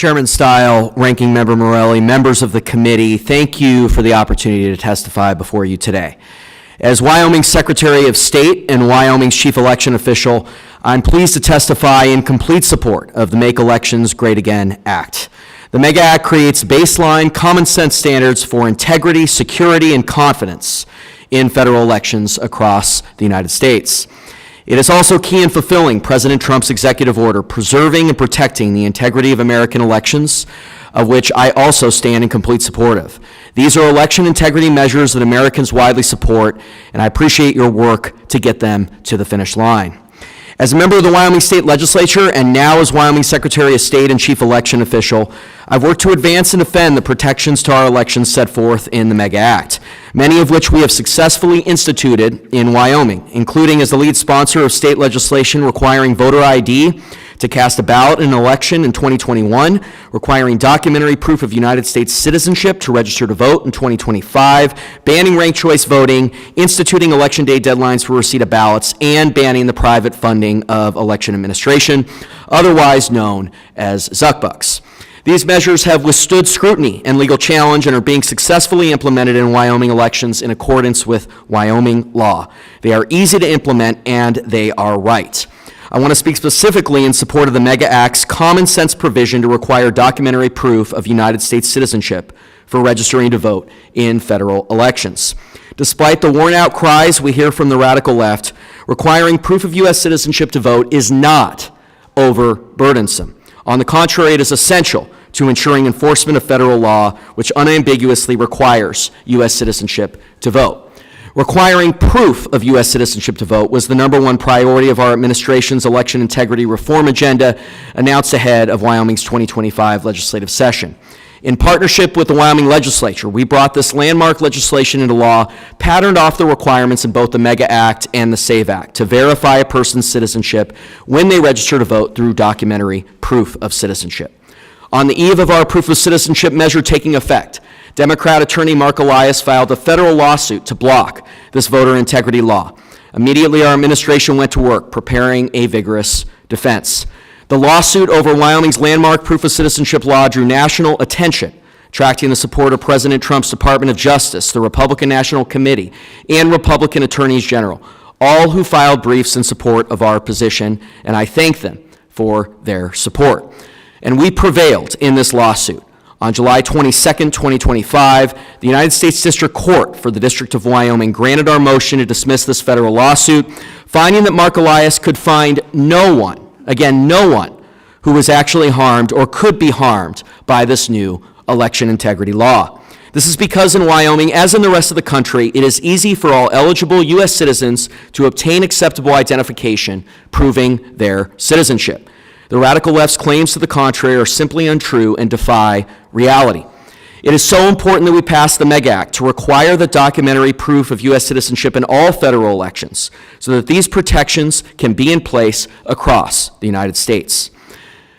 Chairman Stile, Ranking Member Morelli, members of the committee, thank you for the opportunity to testify before you today. As Wyoming's Secretary of State and Wyoming's Chief Election Official, I'm pleased to testify in complete support of the Make Elections Great Again Act. The MEGA Act creates baseline, common sense standards for integrity, security, and confidence in federal elections across the United States. It is also key in fulfilling President Trump's executive order, preserving and protecting the integrity of American elections, of which I also stand in complete support of. These are election integrity measures that Americans widely support, and I appreciate your work to get them to the finish line. As a member of the Wyoming State Legislature and now as Wyoming Secretary of State and Chief Election Official, I've worked to advance and defend the protections to our elections set forth in the MEGA Act, many of which we have successfully instituted in Wyoming, including as the lead sponsor of state legislation requiring voter ID to cast a ballot in an election in 2021, requiring documentary proof of United States citizenship to register to vote in 2025, banning ranked choice voting, instituting election day deadlines for receipt of ballots, and banning the private funding of election administration, otherwise known as Zuckbucks. These measures have withstood scrutiny and legal challenge and are being successfully implemented in Wyoming elections in accordance with Wyoming law. They are easy to implement and they are right. I want to speak specifically in support of the MEGA Act's common sense provision to require documentary proof of United States citizenship for registering to vote in federal elections. Despite the worn out cries we hear from the radical left, requiring proof of U.S. citizenship to vote is not overburdensome. On the contrary, it is essential to ensuring enforcement of federal law, which unambiguously requires U.S. citizenship to vote. Requiring proof of U.S. citizenship to vote was the #1 priority of our administration's election integrity reform agenda announced ahead of Wyoming's 2025 legislative session. In partnership with the Wyoming legislature, we brought this landmark legislation into law, patterned off the requirements in both the MEGA Act and the SAVE Act to verify a person's citizenship when they register to vote through documentary proof of citizenship. On the eve of our proof of citizenship measure taking effect, Democrat attorney Mark Elias filed a federal lawsuit to block this voter integrity law. Immediately, our administration went to work preparing a vigorous defense. The lawsuit over Wyoming's landmark proof of citizenship law drew national attention, attracting the support of President Trump's Department of Justice, the Republican National Committee, and Republican attorneys general, all who filed briefs in support of our position, and I thank them for their support. And we prevailed in this lawsuit. On July 22, 2025, the United States District Court for the District of Wyoming granted our motion to dismiss this federal lawsuit, finding that Mark Elias could find no one, again, no one, who was actually harmed or could be harmed by this new election integrity law. This is because in Wyoming, as in the rest of the country, it is easy for all eligible U.S. citizens to obtain acceptable identification proving their citizenship. The radical left's claims to the contrary are simply untrue and defy reality. It is so important that we pass the MEGA Act to require the documentary proof of U.S. citizenship in all federal elections so that these protections can be in place across the United States.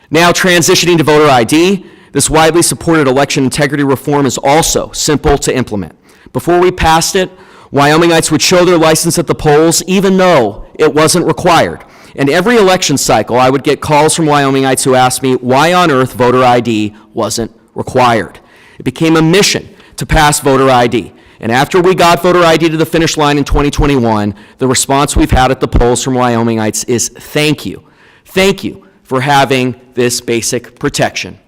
Now, transitioning to voter ID, this widely supported election integrity reform is also simple to implement. Before we passed it, Wyomingites would show their license at the polls even though it wasn't required. And every election cycle, I would get calls from Wyomingites who asked me why on earth voter ID wasn't required. It became a mission to pass voter ID. And after we got voter ID to the finish line in 2021, the response we've had at the polls from Wyomingites is thank you. Thank you for having this basic protection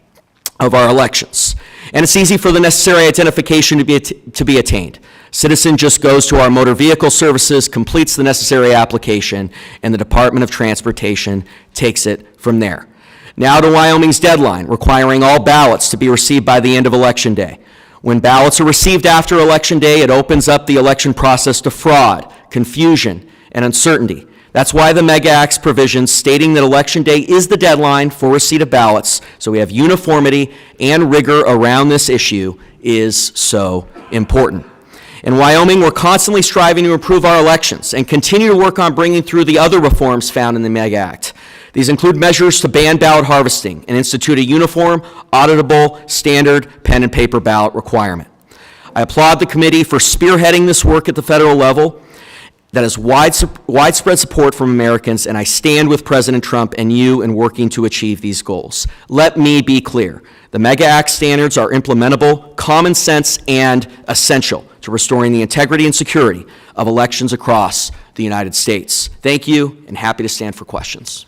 of our elections. And it's easy for the necessary identification to be attained. Citizen just goes to our motor vehicle services, completes the necessary application, and the Department of Transportation takes it from there. Now to Wyoming's deadline, requiring all ballots to be received by the end of Election Day. When ballots are received after Election Day, it opens up the election process to fraud, confusion, and uncertainty. That's why the MEGA Act's provisions stating that Election Day is the deadline for receipt of ballots, so we have uniformity and rigor around this issue, is so important. In Wyoming, we're constantly striving to improve our elections and continue to work on bringing through the other reforms found in the MEGA Act. These include measures to ban ballot harvesting and institute a uniform, auditable, standard pen and paper ballot requirement. I applaud the committee for spearheading this work at the federal level. that has widespread support from Americans, and I stand with President Trump and you in working to achieve these goals. Let me be clear. The MEGA Act standards are implementable, common sense, and essential to restoring the integrity and security of elections across the United States. Thank you, and happy to stand for questions.